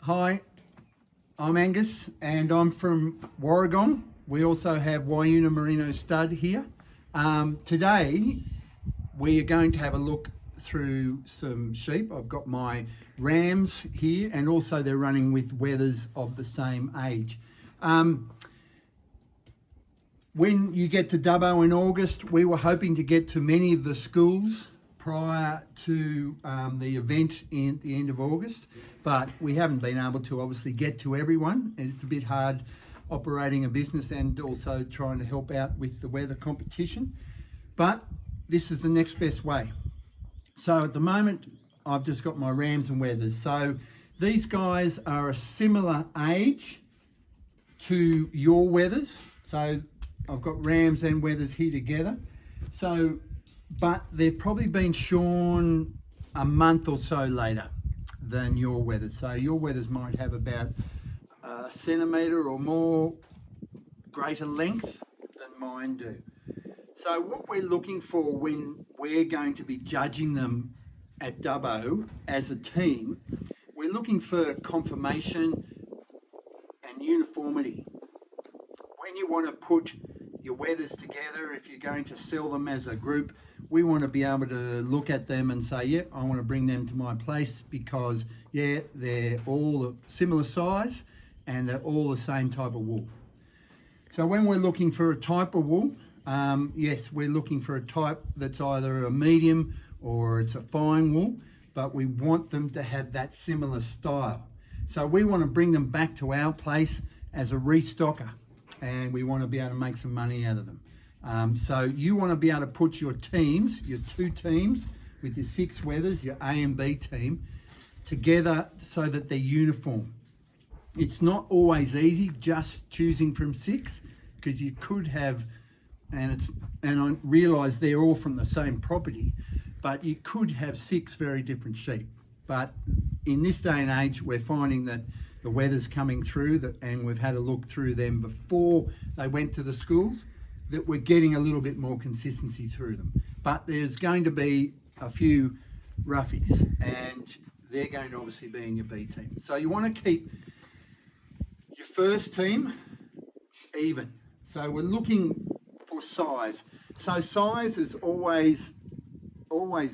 Hi, I'm Angus and I'm from Warragong. We also have Waiuna Merino Stud here. Today we are going to have a look through some sheep. I've got my rams here and also they're running with wethers of the same age. When you get to Dubbo in August, we were hoping to get to many of the schools prior to the event at the end of August, but we haven't been able to obviously get to everyone, and it's a bit hard operating a business and also trying to help out with the weather competition, but this is the next best way. So at the moment I've just got my rams and wethers. So these guys are a similar age to your wethers, so I've got rams and wethers here together. So but they've probably been shorn a month or so later than your wethers. So your wethers might have about a centimetre or more greater length than mine do. So what we're looking for when we're going to be judging them at Dubbo as a team, we're looking for conformation and uniformity. When you want to put your wethers together, if you're going to sell them as a group, we want to be able to look at them and say, yep, I want to bring them to my place because, yeah, they're all a similar size and they're all the same type of wool. So when we're looking for a type of wool, yes, we're looking for a type that's either a medium or it's a fine wool, but we want them to have that similar style. So we want to bring them back to our place as a restocker, and we want to be able to make some money out of them. So you want to be able to put your teams, your two teams with your 6 wethers, your A and B team, together so that they're uniform. It's not always easy just choosing from 6, because you could have, and I realise they're all from the same property, but you could have 6 very different sheep. But in this day and age, we're finding that the weather's coming through, and we've had a look through them before they went to the schools, that we're getting a little bit more consistency through them. But there's going to be a few roughies, and they're going to obviously be in your B team. So you want to keep your first team even. So we're looking for size. So size is always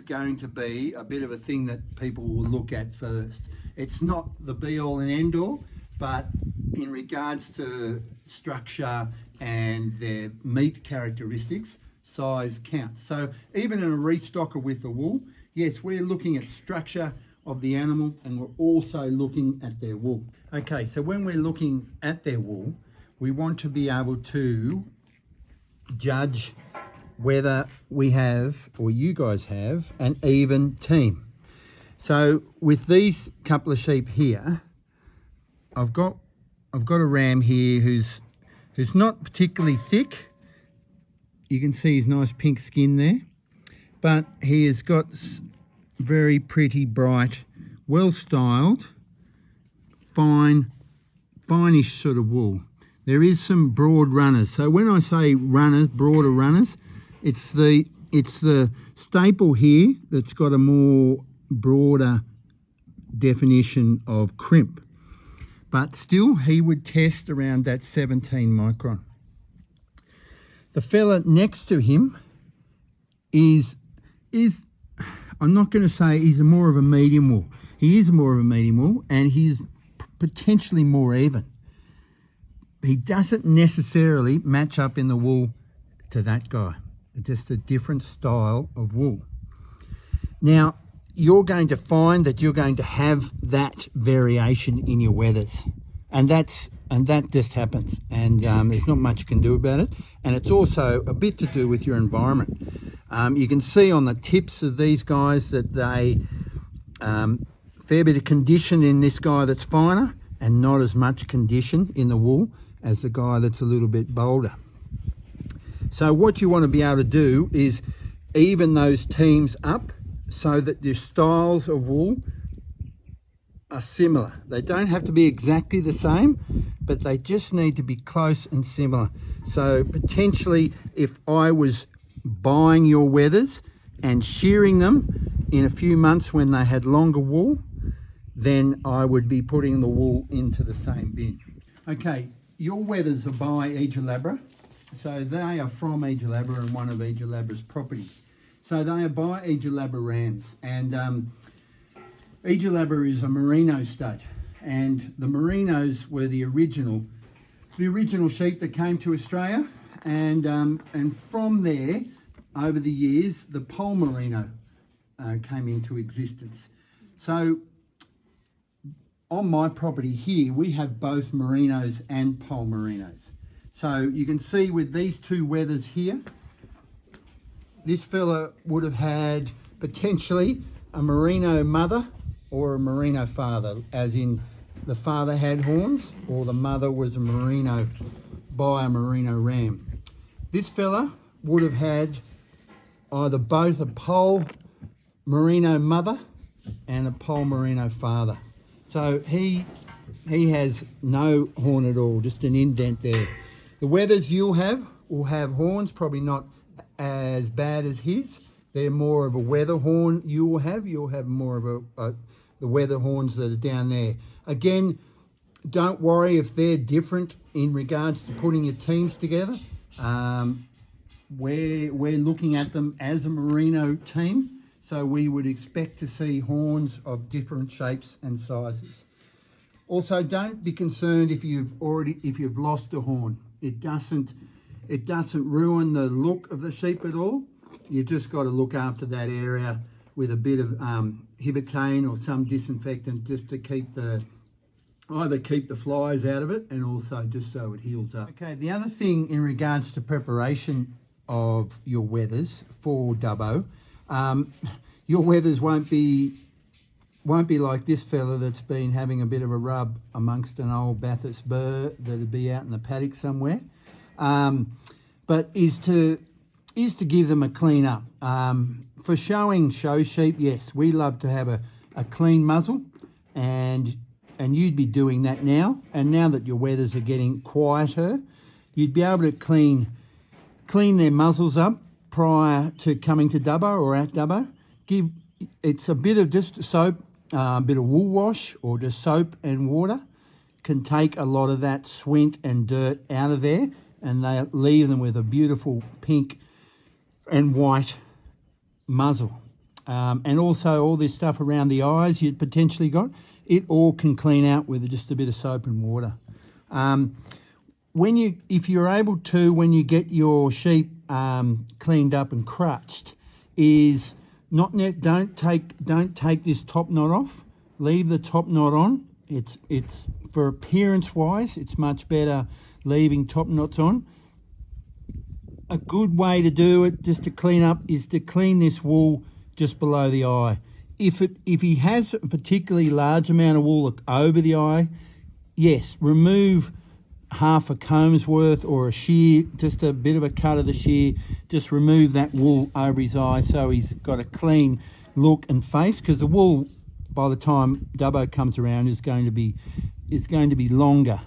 going to be a bit of a thing that people will look at first. It's not the be all and end all, but in regards to structure and their meat characteristics, size counts. So even in a restocker with the wool, yes, we're looking at structure of the animal and we're also looking at their wool. Okay, so when we're looking at their wool, we want to be able to judge whether we have, or you guys have, an even team. So with these couple of sheep here, I've got a ram here who's not particularly thick. You can see his nice pink skin there, but he has got very pretty, bright, well-styled, finish sort of wool. There is some broad runners. So when I say runners, broader runners, it's the staple here that's got a more broader definition of crimp. But still, he would test around that 17 micron. The fella next to him is I'm not going to say he's more of a medium wool. He is more of a medium wool, and he's potentially more even. He doesn't necessarily match up in the wool to that guy. It's just a different style of wool. Now, you're going to find that you're going to have that variation in your wethers, and that just happens, and there's not much you can do about it. And it's also a bit to do with your environment. You can see on the tips of these guys that they fair bit of condition in this guy that's finer, and not as much condition in the wool as the guy that's a little bit bolder. So what you want to be able to do is even those teams up so that your styles of wool are similar. They don't have to be exactly the same, but they just need to be close and similar. So potentially, if I was buying your wethers and shearing them in a few months when they had longer wool, then I would be putting the wool into the same bin. Okay, your wethers are by Egelabra. So they are from Egelabra and one of Egelabra's properties. So they are by Egelabra rams, and Egelabra is a merino state, and the merinos were the original sheep that came to Australia, and from there, over the years, the Pole Merino came into existence. So on my property here, we have both merinos and Pole Merinos. So you can see with these two wethers here, this fella would have had potentially a merino mother or a merino father, as in the father had horns or the mother was a merino by a merino ram. This fella would have had either both a Pole Merino mother and a Pole Merino father. So he has no horn at all, just an indent there. The wethers will have horns, probably not as bad as his. They're more of a wether horn you'll have more of the wether horns that are down there. Again, don't worry if they're different in regards to putting your teams together. We're looking at them as a merino team, so we would expect to see horns of different shapes and sizes. Also, don't be concerned if you've lost a horn. It doesn't ruin the look of the sheep at all. You've just got to look after that area with a bit of Hibitane or some disinfectant, just to either keep the flies out of it and also just so it heals up. Okay, the other thing in regards to preparation of your wethers for Dubbo, your wethers won't be like this fella that's been having a bit of a rub amongst an old Bathurst burr that'd be out in the paddock somewhere, but is to give them a clean up. For showing show sheep, yes, we love to have a clean muzzle, and you'd be doing that now. And now that your wethers are getting quieter, you'd be able to clean their muzzles up prior to coming to Dubbo or at Dubbo. It's a bit of just soap, a bit of wool wash, or just soap and water can take a lot of that swint and dirt out of there, and they leave them with a beautiful pink and white muzzle. And also all this stuff around the eyes you'd potentially got, it all can clean out with just a bit of soap and water. If you're able to, when you get your sheep cleaned up and crutched, is don't take this top knot off. Leave the top knot on. It's for appearance wise, it's much better leaving top knots on. A good way to do it, just to clean up, is to clean this wool just below the eye. If he has a particularly large amount of wool over the eye, yes, remove half a comb's worth or a shear, just a bit of a cut of the shear, just remove that wool over his eye so he's got a clean look and face, because the wool, by the time Dubbo comes around, is going to be longer.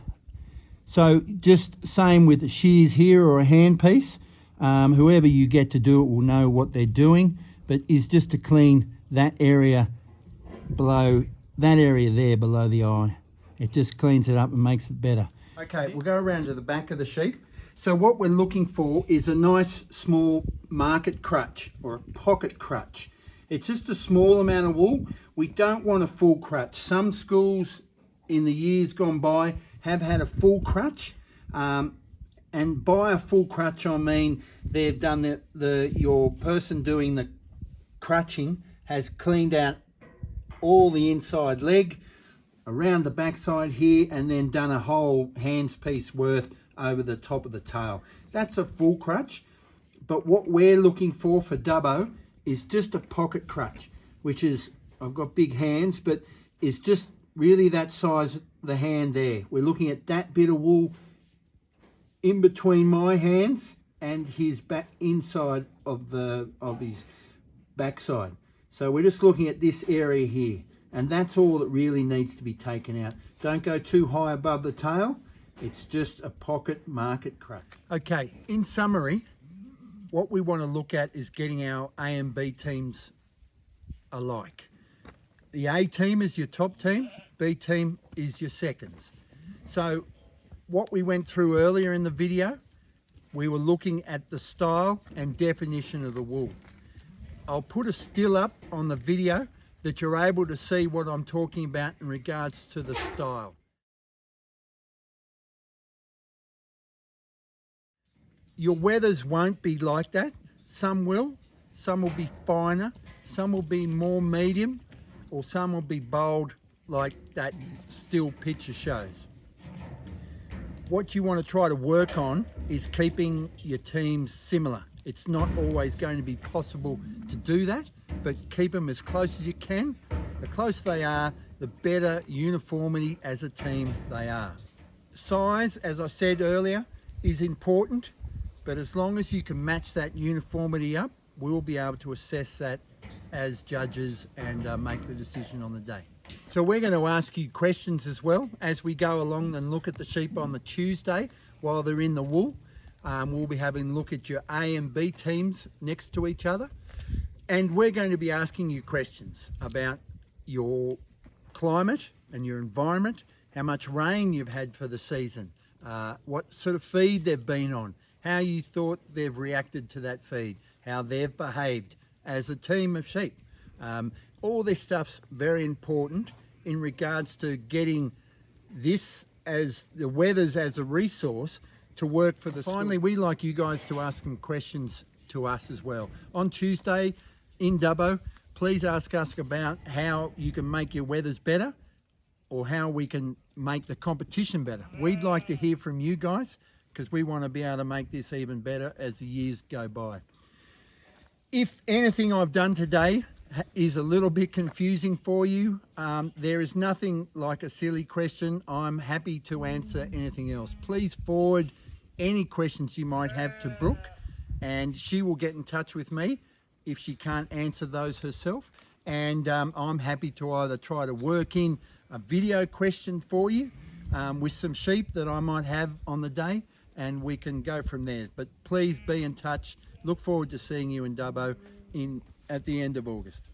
So just same with the shears here or a handpiece. Whoever you get to do it will know what they're doing, but is just to clean that area below the eye. It just cleans it up and makes it better. Okay, we'll go around to the back of the sheep. So what we're looking for is a nice small market crutch or a pocket crutch. It's just a small amount of wool. We don't want a full crutch. Some schools in the years gone by have had a full crutch. And by a full crutch, I mean they've done your person doing the crutching has cleaned out all the inside leg, around the backside here, and then done a whole hand's piece worth over the top of the tail. That's a full crutch. But what we're looking for Dubbo is just a pocket crutch, which is, I've got big hands, but is just really that size, the hand there. We're looking at that bit of wool in between my hands and his back inside of his backside. So we're just looking at this area here, and that's all that really needs to be taken out. Don't go too high above the tail. It's just a pocket market crutch. Okay, in summary, what we want to look at is getting our A and B teams alike. The A team is your top team, B team is your seconds. So what we went through earlier in the video, we were looking at the style and definition of the wool. I'll put a still up on the video that you're able to see what I'm talking about in regards to the style. Your Wethers won't be like that. Some will be finer, some will be more medium, or some will be bold like that still picture shows. What you want to try to work on is keeping your teams similar. It's not always going to be possible to do that, but keep them as close as you can. The closer they are, the better uniformity as a team they are. Size, as I said earlier, is important, but as long as you can match that uniformity up, we'll be able to assess that as judges and make the decision on the day. So we're going to ask you questions as well as we go along and look at the sheep on the Tuesday while they're in the wool. We'll be having a look at your A and B teams next to each other. And we're going to be asking you questions about your climate and your environment, how much rain you've had for the season, what sort of feed they've been on, how you thought they've reacted to that feed, how they've behaved as a team of sheep. All this stuff's very important in regards to getting this as the Wethers as a resource to work for the school. Finally, we like you guys to ask some questions to us as well. On Tuesday in Dubbo, please ask us about how you can make your Wethers better or how we can make the competition better. We'd like to hear from you guys because we want to be able to make this even better as the years go by. If anything I've done today is a little bit confusing for you, there is nothing like a silly question. I'm happy to answer anything else. Please forward any questions you might have to Brooke and she will get in touch with me if she can't answer those herself. And I'm happy to either try to work in a video question for you with some sheep that I might have on the day, and we can go from there. But please be in touch. Look forward to seeing you in Dubbo at the end of August.